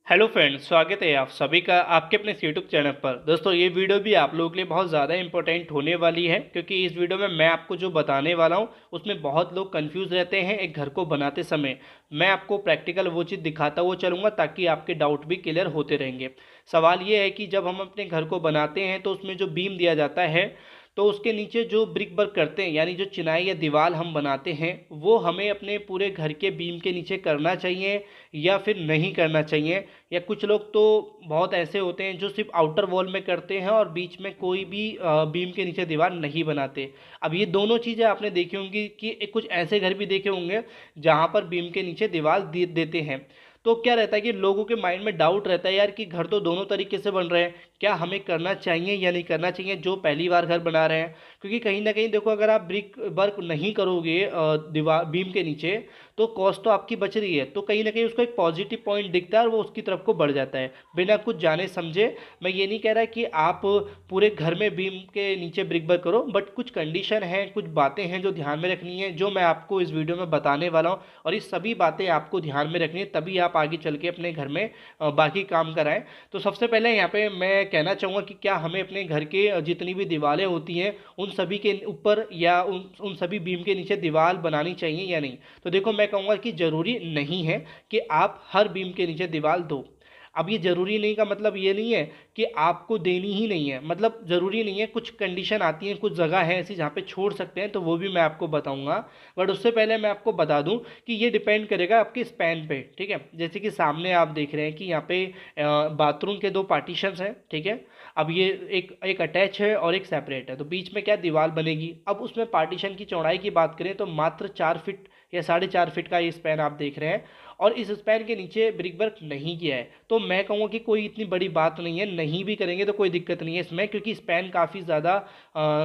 Hello friends, स्वागत है आप सभी का आपके अपने यूट्यूब चैनल पर। दोस्तों, ये वीडियो भी आप लोगों के लिए बहुत ज़्यादा इंपॉर्टेंट होने वाली है, क्योंकि इस वीडियो में मैं आपको जो बताने वाला हूँ उसमें बहुत लोग कंफ्यूज रहते हैं एक घर को बनाते समय। मैं आपको प्रैक्टिकल वो चीज़ दिखाता हुआ चलूँगा ताकि आपके डाउट भी क्लियर होते रहेंगे। सवाल ये है कि जब हम अपने घर को बनाते हैं तो उसमें जो बीम दिया जाता है, तो उसके नीचे जो ब्रिक वर्क करते हैं, यानी जो चिनाई या दीवार हम बनाते हैं, वो हमें अपने पूरे घर के बीम के नीचे करना चाहिए या फिर नहीं करना चाहिए। या कुछ लोग तो बहुत ऐसे होते हैं जो सिर्फ आउटर वॉल में करते हैं और बीच में कोई भी बीम के नीचे दीवार नहीं बनाते। अब ये दोनों चीज़ें आपने देखी होंगी कि कुछ ऐसे घर भी देखे होंगे जहाँ पर बीम के नीचे दीवार देते हैं। तो क्या रहता है कि लोगों के माइंड में डाउट रहता है, यार कि घर तो दोनों तरीके से बन रहे हैं, क्या हमें करना चाहिए या नहीं करना चाहिए जो पहली बार घर बना रहे हैं। क्योंकि कहीं ना कहीं देखो, अगर आप ब्रिक वर्क नहीं करोगे दीवार बीम के नीचे, तो कॉस्ट तो आपकी बच रही है, तो कहीं ना कहीं उसको एक पॉजिटिव पॉइंट दिखता है और वो उसकी तरफ को बढ़ जाता है बिना कुछ जाने समझे। मैं ये नहीं कह रहा कि आप पूरे घर में बीम के नीचे ब्रिक वर्क करो, बट कुछ कंडीशन है, कुछ बातें हैं जो ध्यान में रखनी है, जो मैं आपको इस वीडियो में बताने वाला हूँ। और ये सभी बातें आपको ध्यान में रखनी है, तभी आप आगे चल के अपने घर में बाकी काम कराएं। तो सबसे पहले यहाँ पे मैं कहना चाहूँगा कि क्या हमें अपने घर के जितनी भी दीवारें होती हैं उन सभी के ऊपर या उन सभी बीम के नीचे दीवार बनानी चाहिए या नहीं। तो देखो, मैं कहूँगा कि ज़रूरी नहीं है कि आप हर बीम के नीचे दीवार दो। अब ये ज़रूरी नहीं का मतलब ये नहीं है कि आपको देनी ही नहीं है, मतलब ज़रूरी नहीं है, कुछ कंडीशन आती हैं, कुछ जगह है ऐसी जहाँ पे छोड़ सकते हैं, तो वो भी मैं आपको बताऊंगा। बट उससे पहले मैं आपको बता दूं कि ये डिपेंड करेगा आपके स्पैन पे। ठीक है, जैसे कि सामने आप देख रहे हैं कि यहाँ पे बाथरूम के दो पार्टीशंस हैं। ठीक है, अब ये एक एक अटैच है और एक सेपरेट है, तो बीच में क्या दीवार बनेगी। अब उसमें पार्टीशन की चौड़ाई की बात करें तो मात्र 4 फीट या 4.5 फीट का ये स्पैन आप देख रहे हैं, और इस स्पैन के नीचे ब्रिक वर्क नहीं किया है। तो मैं कहूँगा कि कोई इतनी बड़ी बात नहीं है, नहीं भी करेंगे तो कोई दिक्कत नहीं है इसमें, क्योंकि स्पैन काफ़ी ज़्यादा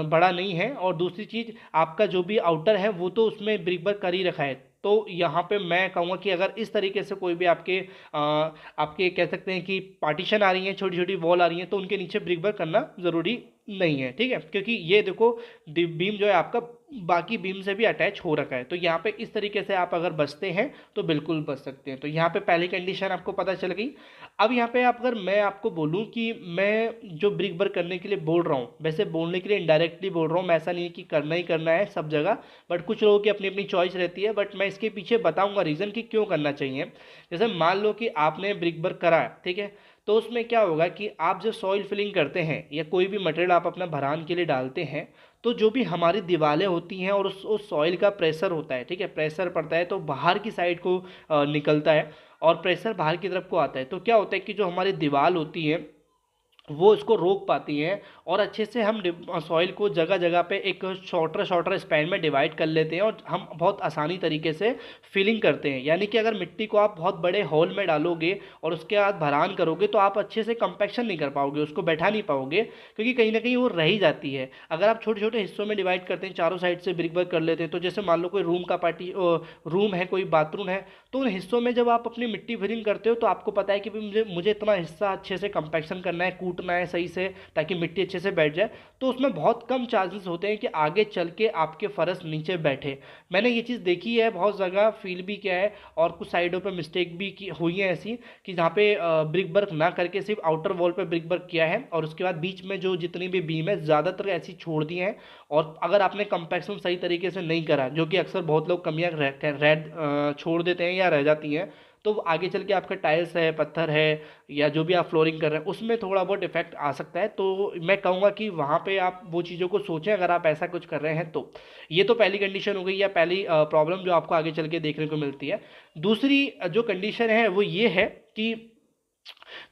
बड़ा नहीं है। और दूसरी चीज़, आपका जो भी आउटर है वो तो उसमें ब्रिक वर्क कर ही रखा है। तो यहाँ पे मैं कहूँगा कि अगर इस तरीके से कोई भी आपके कह सकते हैं कि पार्टीशन आ रही हैं, छोटी छोटी वॉल आ रही हैं, तो उनके नीचे ब्रिक वर्क करना ज़रूरी नहीं है। ठीक है, क्योंकि ये देखो बीम जो है आपका बाकी बीम से भी अटैच हो रखा है, तो यहाँ पे इस तरीके से आप अगर बचते हैं तो बिल्कुल बच सकते हैं। तो यहाँ पे पहली कंडीशन आपको पता चल गई। अब यहाँ पे आप, अगर मैं आपको बोलूँ कि मैं जो ब्रिक वर्क करने के लिए बोल रहा हूँ, वैसे बोलने के लिए इनडायरेक्टली बोल रहा हूँ, मैं ऐसा नहीं है कि करना ही करना है सब जगह, बट कुछ लोगों की अपनी अपनी चॉइस रहती है। बट मैं इसके पीछे बताऊँगा रीज़न कि क्यों करना चाहिए। जैसे मान लो कि आपने ब्रिक वर्क करा, ठीक है, तो उसमें क्या होगा कि आप जब सॉइल फिलिंग करते हैं या कोई भी मटेरियल आप अपना भरान के लिए डालते हैं, तो जो भी हमारी दीवारें होती हैं और उस सॉइल का प्रेशर होता है, ठीक है, प्रेशर पड़ता है तो बाहर की साइड को निकलता है, और प्रेशर बाहर की तरफ को आता है, तो क्या होता है कि जो हमारी दीवार होती है वो इसको रोक पाती हैं, और अच्छे से हम सॉइल को जगह जगह पे एक शॉर्टर शॉर्टर स्पैन में डिवाइड कर लेते हैं, और हम बहुत आसानी तरीके से फिलिंग करते हैं। यानी कि अगर मिट्टी को आप बहुत बड़े होल में डालोगे और उसके बाद भरान करोगे, तो आप अच्छे से कंपैक्शन नहीं कर पाओगे, उसको बैठा नहीं पाओगे, क्योंकि कहीं ना कहीं वो रह ही जाती है। अगर आप छोटे छोटे हिस्सों में डिवाइड करते हैं, चारों साइड से ब्रिक वर्क कर लेते हैं, तो जैसे मान लो कोई रूम का रूम है, कोई बाथरूम है, तो उन हिस्सों में जब आप अपनी मिट्टी फिलिंग करते हो तो आपको पता है कि भाई मुझे मुझे इतना हिस्सा अच्छे से कंपैक्शन करना है, कूटना है सही से, ताकि मिट्टी अच्छे से बैठ जाए। तो उसमें बहुत कम चांसेस होते हैं कि आगे चल के आपके फर्श नीचे बैठे। मैंने ये चीज़ देखी है, बहुत जगह फील भी किया है, और कुछ साइडों पर मिस्टेक भी की हुई है ऐसी, कि जहाँ पे ब्रिक वर्क ना करके सिर्फ आउटर वॉल पे ब्रिक वर्क किया है, और उसके बाद बीच में जो जितनी भी बीम है ज़्यादातर ऐसी छोड़ दी हैं। और अगर आपने कंपैक्शन सही तरीके से नहीं करा, जो कि अक्सर बहुत लोग कमियाँ छोड़ देते हैं या रह जाती हैं, तो आगे चल के आपका टाइल्स है, पत्थर है, या जो भी आप फ्लोरिंग कर रहे हैं उसमें थोड़ा बहुत इफेक्ट आ सकता है। तो मैं कहूँगा कि वहाँ पे आप वो चीज़ों को सोचें अगर आप ऐसा कुछ कर रहे हैं तो। ये तो पहली कंडीशन हो गई, या पहली प्रॉब्लम जो आपको आगे चल के देखने को मिलती है। दूसरी जो कंडीशन है वो ये है कि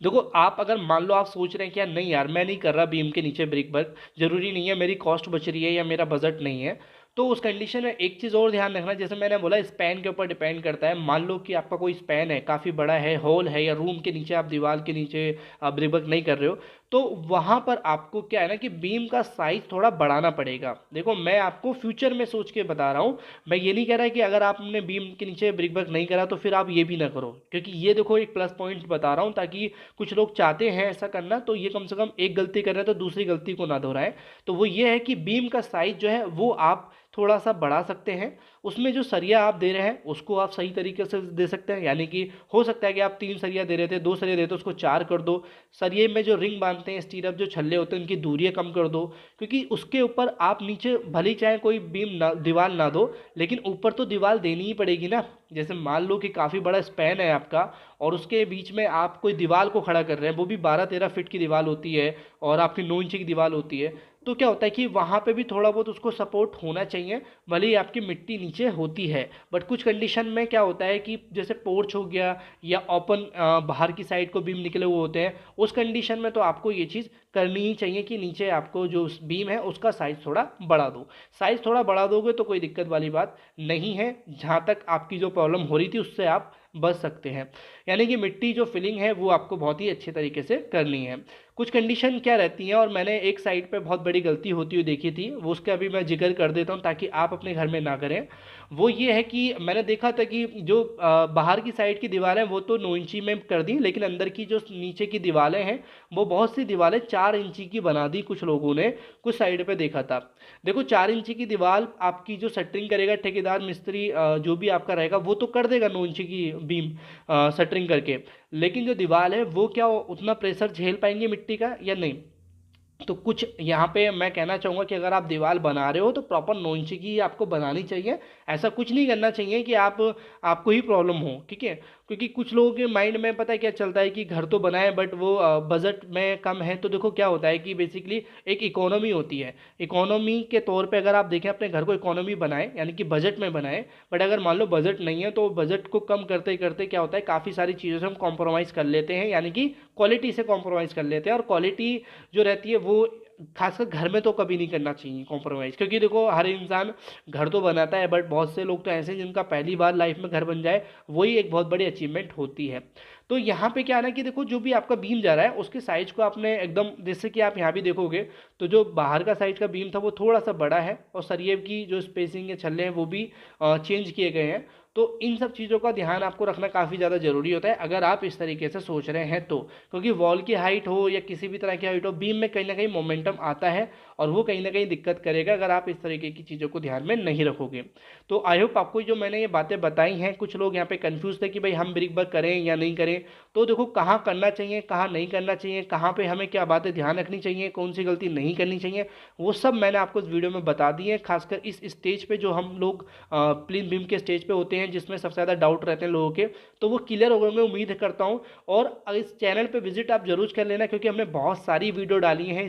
देखो, आप अगर मान लो आप सोच रहे हैं कि यार नहीं यार, मैं नहीं कर रहा बीम के नीचे ब्रिक वर्क, जरूरी नहीं है, मेरी कॉस्ट बच रही है या मेरा बजट नहीं है, तो उस कंडीशन में एक चीज़ और ध्यान रखना, जैसे मैंने बोला स्पैन के ऊपर डिपेंड करता है। मान लो कि आपका कोई स्पैन है, काफ़ी बड़ा है, हॉल है, या रूम के नीचे आप दीवार के नीचे आप ब्रिक वर्क नहीं कर रहे हो, तो वहाँ पर आपको क्या है ना कि बीम का साइज थोड़ा बढ़ाना पड़ेगा। देखो, मैं आपको फ्यूचर में सोच के बता रहा हूँ, मैं ये नहीं कह रहा कि अगर आपने बीम के नीचे ब्रिक वर्क नहीं करा तो फिर आप ये भी ना करो, क्योंकि ये देखो एक प्लस पॉइंट बता रहा हूँ, ताकि कुछ लोग चाहते हैं ऐसा करना, तो ये कम से कम एक गलती कर रहे हैं तो दूसरी गलती को ना दोहराएं। तो वो ये है कि बीम का साइज जो है वो आप थोड़ा सा बढ़ा सकते हैं। उसमें जो सरिया आप दे रहे हैं उसको आप सही तरीके से दे सकते हैं, यानी कि हो सकता है कि आप 3 सरिया दे रहे थे, 2 सरिया देते उसको 4 कर दो। सरिये में जो रिंग बांधते हैं स्टीरअप जो छल्ले होते हैं उनकी दूरियां कम कर दो, क्योंकि उसके ऊपर आप नीचे भले ही चाहे कोई बीम ना दीवार ना दो, लेकिन ऊपर तो दीवार देनी ही पड़ेगी ना। जैसे मान लो कि काफ़ी बड़ा स्पैन है आपका और उसके बीच में आप कोई दीवार को खड़ा कर रहे हैं, वो भी 12-13 फीट की दीवार होती है और आपकी 9 इंच की दीवार होती है, तो क्या होता है कि वहाँ पे भी थोड़ा बहुत उसको सपोर्ट होना चाहिए, भले ही आपकी मिट्टी नीचे होती है। बट कुछ कंडीशन में क्या होता है कि जैसे पोर्च हो गया या ओपन बाहर की साइड को बीम निकले हुए होते हैं, उस कंडीशन में तो आपको ये चीज़ करनी ही चाहिए कि नीचे आपको जो बीम है उसका साइज़ थोड़ा बढ़ा दो। साइज़ थोड़ा बढ़ा दोगे तो कोई दिक्कत वाली बात नहीं है। जहाँ तक आपकी जो प्रॉब्लम हो रही थी उससे आप बच सकते हैं, यानी कि मिट्टी जो फिलिंग है वो आपको बहुत ही अच्छे तरीके से करनी है। कुछ कंडीशन क्या रहती हैं, और मैंने एक साइड पे बहुत बड़ी गलती होती हुई देखी थी, वो उसका भी मैं जिक्र कर देता हूँ ताकि आप अपने घर में ना करें। वो ये है कि मैंने देखा था कि जो बाहर की साइड की दीवारें वो तो 9 इंची में कर दी, लेकिन अंदर की जो नीचे की दीवारें हैं वो बहुत सी दीवारें 4 इंची की बना दी कुछ लोगों ने। कुछ साइड पे देखा था, देखो 4 इंची की दीवार आपकी जो शटरिंग करेगा ठेकेदार मिस्त्री जो भी आपका रहेगा वो तो कर देगा 9 इंची की बीम शटरिंग करके, लेकिन जो दीवार है वो क्या उतना प्रेशर झेल पाएंगे मिट्टी का या नहीं। तो कुछ यहाँ पे मैं कहना चाहूँगा कि अगर आप दीवार बना रहे हो तो प्रॉपर 9 इंची की आपको बनानी चाहिए। ऐसा कुछ नहीं करना चाहिए कि आपको ही प्रॉब्लम हो, ठीक है। क्योंकि कुछ लोगों के माइंड में पता है क्या चलता है कि घर तो बनाए बट वो बजट में कम है। तो देखो क्या होता है कि बेसिकली एक इकोनॉमी होती है, इकोनॉमी के तौर पे अगर आप देखें अपने घर को इकोनॉमी बनाए यानी कि बजट में बनाए, बट अगर मान लो बजट नहीं है तो बजट को कम करते करते क्या होता है काफ़ी सारी चीज़ों से हम कॉम्प्रोमाइज़ कर लेते हैं, यानी कि क्वालिटी से कॉम्प्रोमाइज़ कर लेते हैं। और क्वालिटी जो रहती है वो खासकर घर में तो कभी नहीं करना चाहिए कॉम्प्रोमाइज़, क्योंकि देखो हर इंसान घर तो बनाता है बट बहुत से लोग तो ऐसे हैं जिनका पहली बार लाइफ में घर बन जाए वही एक बहुत बड़ी अचीवमेंट होती है। तो यहाँ पे क्या है ना कि देखो जो भी आपका बीम जा रहा है उसके साइज को आपने एकदम, जैसे कि आप यहाँ भी देखोगे तो जो बाहर का साइज का बीम था वो थोड़ा सा बड़ा है और सरिये की जो स्पेसिंग के छल्ले हैं वो भी चेंज किए गए हैं। तो इन सब चीज़ों का ध्यान आपको रखना काफ़ी ज़्यादा ज़रूरी होता है अगर आप इस तरीके से सोच रहे हैं तो, क्योंकि वॉल की हाइट हो या किसी भी तरह की हाइट हो बीम में कहीं ना कहीं मोमेंटम आता है और वो कहीं ना कहीं दिक्कत करेगा अगर आप इस तरीके की चीज़ों को ध्यान में नहीं रखोगे। तो आई होप आपको जो मैंने ये बातें बताई हैं, कुछ लोग यहाँ पे कंफ्यूज थे कि भाई हम ब्रिक वर्क करें या नहीं करें, तो देखो कहाँ करना चाहिए कहाँ नहीं करना चाहिए, कहाँ पे हमें क्या बातें ध्यान रखनी चाहिए, कौन सी गलती नहीं करनी चाहिए, वो सब मैंने आपको इस वीडियो में बता दी है। खासकर इस स्टेज पे जो हम लोग प्लेन बीम के स्टेज पे होते हैं जिसमें सबसे ज़्यादा डाउट रहते हैं लोगों के, तो वो क्लियर हो गए मैं उम्मीद करता हूँ। और इस चैनल पे विजिट आप जरूर कर लेना क्योंकि हमने बहुत सारी वीडियो डाली हैं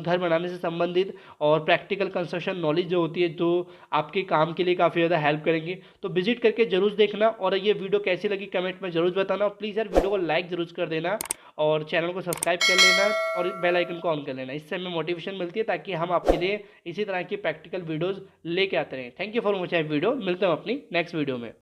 घर बनाने से संबंधित और प्रैक्टिकल कंस्ट्रक्शन नॉलेज जो होती है जो आपके काम के लिए काफ़ी ज़्यादा हेल्प करेंगे। तो विजिट करके जरूर देखना और ये वीडियो कैसी लगी कमेंट में जरूर बताना और प्लीज़ यार वीडियो को लाइक जरूर कर देना और चैनल को सब्सक्राइब कर लेना और बेल आइकन को ऑन कर लेना। इससे हमें मोटिवेशन मिलती है ताकि हम आपके लिए इसी तरह की प्रैक्टिकल वीडियोज़ लेके आते रहें। Thank you for watching video, मिलते हैं अपनी नेक्स्ट वीडियो में।